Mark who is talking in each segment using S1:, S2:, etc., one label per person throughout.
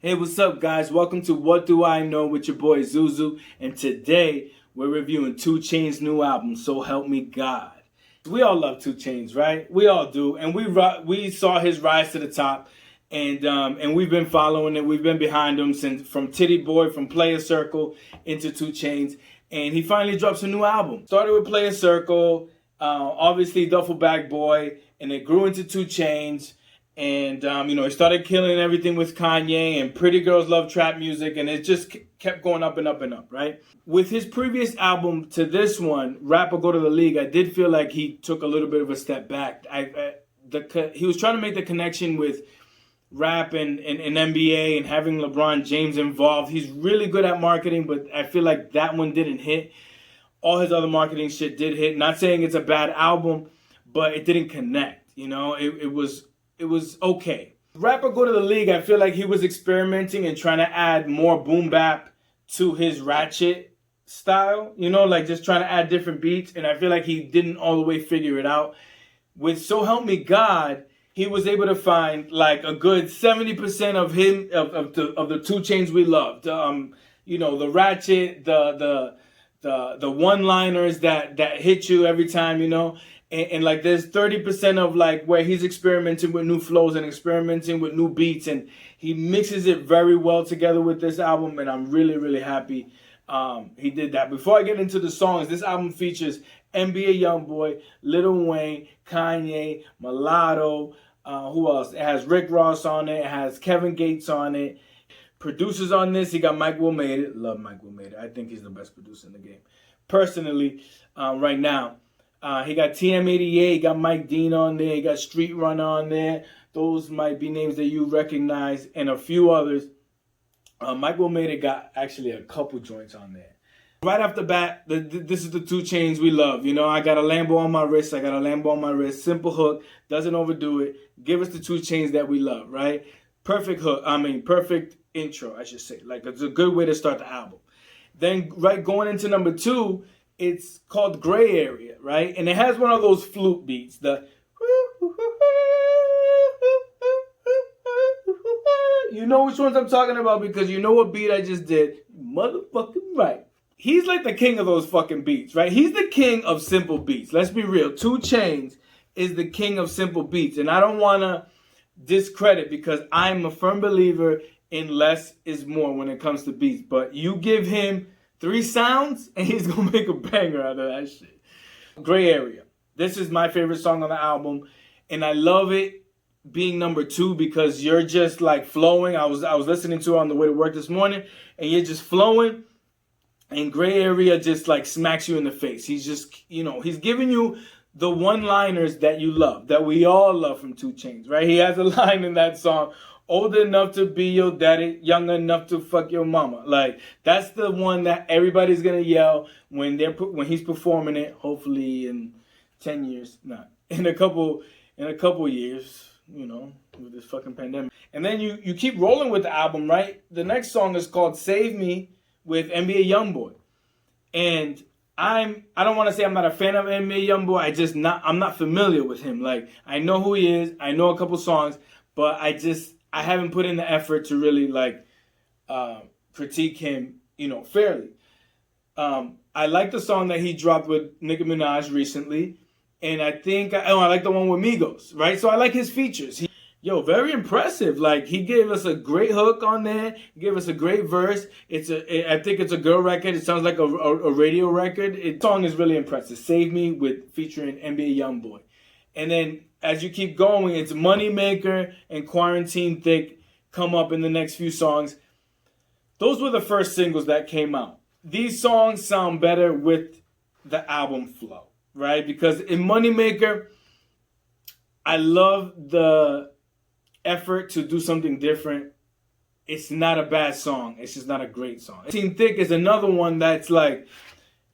S1: Hey, what's up, guys? Welcome to What Do I Know with your boy Zuzu. And today we're reviewing 2 Chainz' new album, So Help Me God. We all love 2 Chainz, right? We all do. And we saw his rise to the top, and we've been following it. We've been behind him since from Titty Boy, from Player Circle into 2 Chainz. And he finally drops a new album. Started with Player Circle, obviously Duffel Bag Boy, and it grew into 2 Chainz. And, he started killing everything with Kanye, and Pretty Girls Love Trap Music, and it just kept going up and up and up, right? With his previous album to this one, Rap or Go to the League, I did feel like he took a little bit of a step back. He was trying to make the connection with rap and NBA and having LeBron James involved. He's really good at marketing, but I feel like that one didn't hit. All his other marketing shit did hit. Not saying it's a bad album, but it didn't connect, It was okay. Rap or Go to the League, I feel like he was experimenting and trying to add more boom bap to his ratchet style, just trying to add different beats, and I feel like he didn't all the way figure it out. With So Help Me God, he was able to find like a good 70% of him of the 2 Chainz we loved. The ratchet, the one-liners that hit you every time, And like there's 30% of like where he's experimenting with new flows and experimenting with new beats, and he mixes it very well together with this album, and I'm really, really happy he did that. Before I get into the songs, this album features NBA Youngboy, Lil Wayne, Kanye, Mulatto, who else? It has Rick Ross on it, it has Kevin Gates on it. Producers on this, he got Mike Will Made It. Love Mike Will Made It. I think he's the best producer in the game. Personally, right now. He got TM88, he got Mike Dean on there, he got Street Runner on there. Those might be names that you recognize, and a few others. Mike Will Made It got actually a couple joints on there. Right off the bat, this is the 2 Chainz we love. I got a Lambo on my wrist, simple hook, doesn't overdo it. Give us the 2 Chainz that we love, right? Perfect hook, perfect intro, I should say. Like, it's a good way to start the album. Then, right, going into number 2, it's called Gray Area, right? And it has one of those flute beats, you know which ones I'm talking about because you know what beat I just did. Motherfucking right. He's like the king of those fucking beats, right? He's the king of simple beats. Let's be real. 2 Chainz is the king of simple beats. And I don't want to discredit because I'm a firm believer in less is more when it comes to beats. But you give him 3 sounds, and he's going to make a banger out of that shit. Gray Area. This is my favorite song on the album, and I love it being number 2 because you're just, like, flowing. I was listening to it on the way to work this morning, and you're just flowing, and Gray Area just, like, smacks you in the face. He's just, he's giving you the one-liners that you love, that we all love from 2 Chainz, right? He has a line in that song, old enough to be your daddy, young enough to fuck your mama. Like, that's the one that everybody's gonna yell when he's performing it. Hopefully in 10 years, not in a couple years, with this fucking pandemic. And then you keep rolling with the album, right? The next song is called "Save Me" with NBA Youngboy, and I don't want to say I'm not a fan of NBA Youngboy. I'm not familiar with him. Like, I know who he is. I know a couple songs, but I haven't put in the effort to really critique him, fairly. I like the song that he dropped with Nicki Minaj recently, and I think I like the one with Migos, right? So I like his features. Very impressive. Like, he gave us a great hook on there. He gave us a great verse. I think it's a girl record. It sounds like a radio record. The song is really impressive. Save Me featuring NBA Youngboy. And then as you keep going, it's Moneymaker and Quarantine Thick come up in the next few songs. Those were the first singles that came out. These songs sound better with the album flow, right? Because in Moneymaker, I love the effort to do something different. It's not a bad song. It's just not a great song. Quarantine Thick is another one that's like,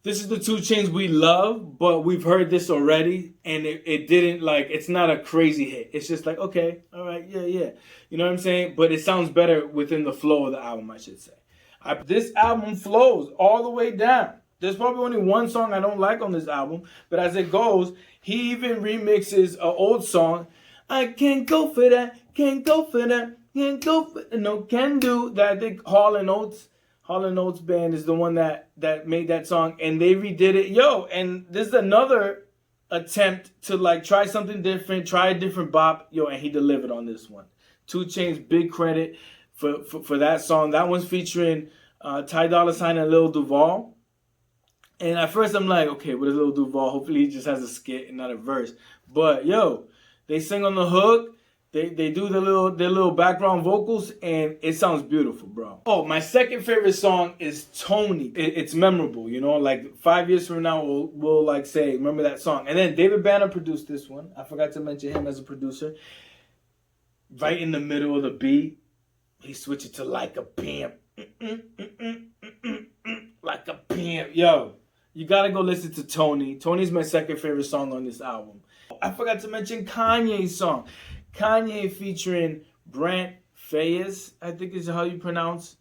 S1: this is the 2 Chainz we love, but we've heard this already, and it didn't, it's not a crazy hit. It's just like, okay, all right, yeah. You know what I'm saying? But it sounds better within the flow of the album, I should say. This album flows all the way down. There's probably only one song I don't like on this album, but as it goes, he even remixes an old song. I can't go for that, can't go for that. Can't go for, no, can do. That I think Hall and Oates band is the one that made that song, and they redid it. Yo, and this is another attempt to like try something different, try a different bop. Yo, and he delivered on this one. 2 Chainz, big credit for that song. That one's featuring Ty Dolla $ign and Lil Duval. And at first I'm like, okay, what is Lil Duval? Hopefully he just has a skit and not a verse. But yo, they sing on the hook. They do their little background vocals, and it sounds beautiful, bro. Oh, my second favorite song is Tony. It's memorable, you know. Like 5 years from now, we'll like say, remember that song. And then David Banner produced this one. I forgot to mention him as a producer. Right in the middle of the beat, he switched it to Like a Pimp. Like a Pimp. Yo, you gotta go listen to Tony. Tony's my second favorite song on this album. I forgot to mention Kanye's song. Kanye featuring Brent Faiyaz, I think is how you pronounce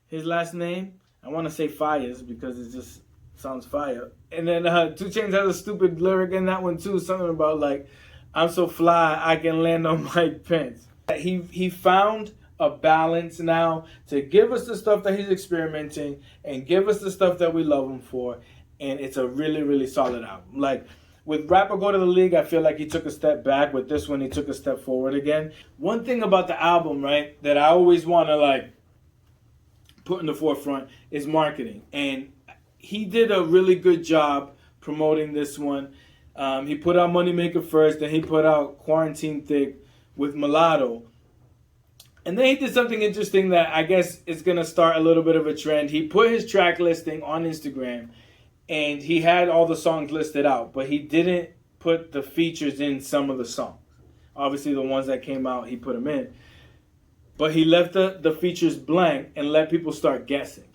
S1: his last name. I want to say Faiyaz because it just sounds fire. And then 2 Chainz has a stupid lyric in that one too, something about like, I'm so fly I can land on Mike Pence. He found a balance now to give us the stuff that he's experimenting and give us the stuff that we love him for, and it's a really, really solid album. Like, with Rapper Go to the League, I feel like he took a step back. With this one, he took a step forward again. One thing about the album, right, that I always want to, like, put in the forefront is marketing. And he did a really good job promoting this one. He put out Moneymaker first, then he put out Quarantine Thick with Mulatto. And then he did something interesting that I guess is going to start a little bit of a trend. He put his track listing on Instagram, and he had all the songs listed out, but he didn't put the features in some of the songs. Obviously, the ones that came out, he put them in. But he left the features blank and let people start guessing.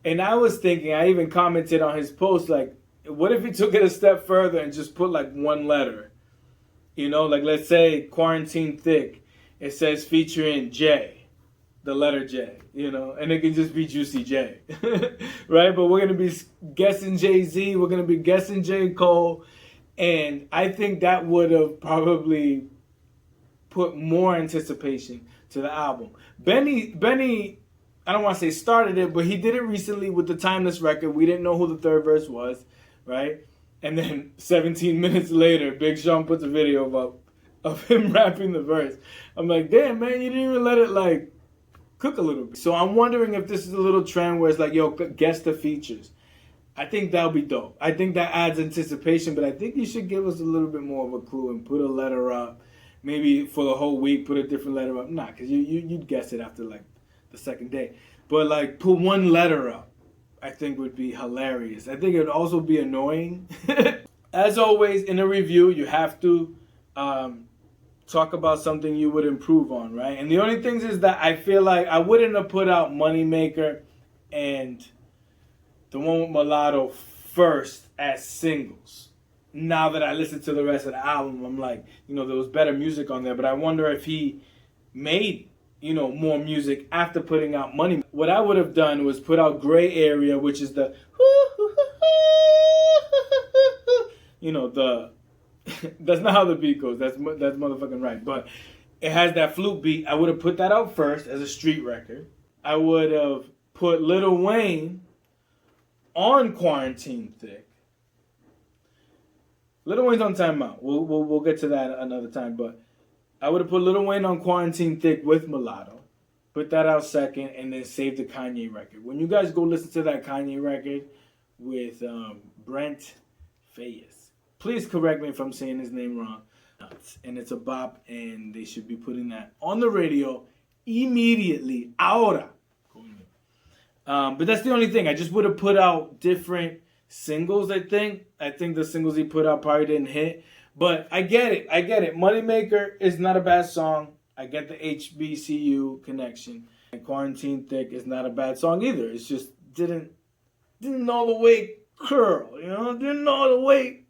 S1: And I was thinking, I even commented on his post, like, what if he took it a step further and just put, like, one letter? You know, like, let's say Quarantine Thick. It says featuring J, the letter J, you know, and it can just be Juicy J, right? But we're going to be guessing Jay-Z, we're going to be guessing J. Cole, and I think that would have probably put more anticipation to the album. Benny, I don't want to say started it, but he did it recently with the Timeless record. We didn't know who the third verse was, right? And then 17 minutes later, Big Sean puts a video up of him rapping the verse. I'm like, damn, man, you didn't even let it, like, cook a little bit. So I'm wondering if this is a little trend where it's like, yo, guess the features. I think that would be dope. I think that adds anticipation, but I think you should give us a little bit more of a clue and put a letter up. Maybe for the whole week, put a different letter up. Nah, because you'd guess it after, like, the second day. But, like, put one letter up, I think would be hilarious. I think it would also be annoying. As always, in a review, you have to talk about something you would improve on, right? And the only things is that I feel like I wouldn't have put out Moneymaker and the one with Mulatto first as singles. Now that I listen to the rest of the album, I'm like, you know, there was better music on there, but I wonder if he made, you know, more music after putting out Money. What I would have done was put out Gray Area, which is the, you know, the, that's not how the beat goes. That's motherfucking right. But it has that flute beat. I would have put that out first as a street record. I would have put Lil Wayne on Quarantine Thick. Lil Wayne's on timeout. We'll get to that another time. But I would have put Lil Wayne on Quarantine Thick with Mulatto. Put that out second, and then save the Kanye record. When you guys go listen to that Kanye record with Brent Faiyaz, please correct me if I'm saying his name wrong. And it's a bop, and they should be putting that on the radio immediately. Ahora. But that's the only thing. I just would have put out different singles, I think. I think the singles he put out probably didn't hit. But I get it. Moneymaker is not a bad song. I get the HBCU connection. And Quarantine Thick is not a bad song either. It's just didn't all the way curl, you know? Didn't all the way.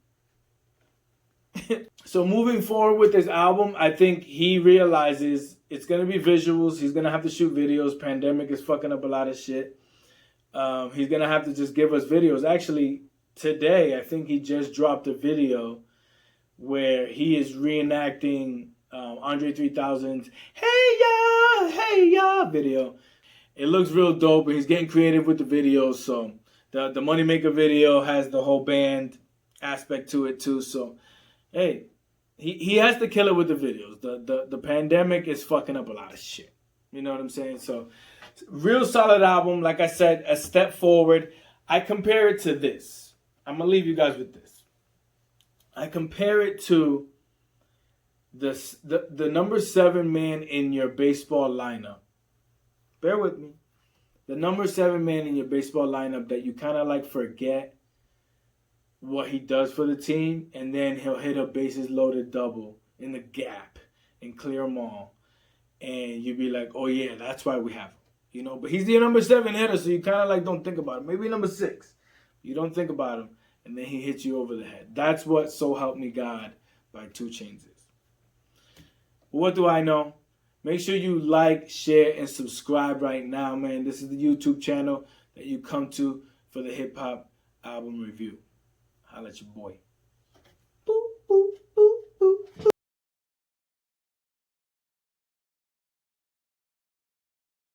S1: So moving forward with this album, I think he realizes it's going to be visuals. He's going to have to shoot videos. Pandemic is fucking up a lot of shit. He's going to have to just give us videos. Actually, today, I think he just dropped a video where he is reenacting Andre 3000's hey ya video. It looks real dope, and he's getting creative with the videos. So the Moneymaker video has the whole band aspect to it too. So hey, he has to kill it with the videos. The pandemic is fucking up a lot of shit. You know what I'm saying? So real solid album. Like I said, a step forward. I compare it to this. I'm gonna leave you guys with this. I compare it to the number 7 man in your baseball lineup. Bear with me. The number 7 man in your baseball lineup that you kind of like forget what he does for the team, and then he'll hit a bases loaded double in the gap and clear them all, and you'd be like, oh yeah, that's why we have him, you know. But he's the number 7 hitter, so you kind of like don't think about him. Maybe number 6, you don't think about him, and then he hits you over the head. That's what So Help Me God by 2 Chainz is. What do I know? Make sure you like, share, and subscribe right now, man. This is the YouTube channel that you come to for the hip-hop album review. Holla at your boy.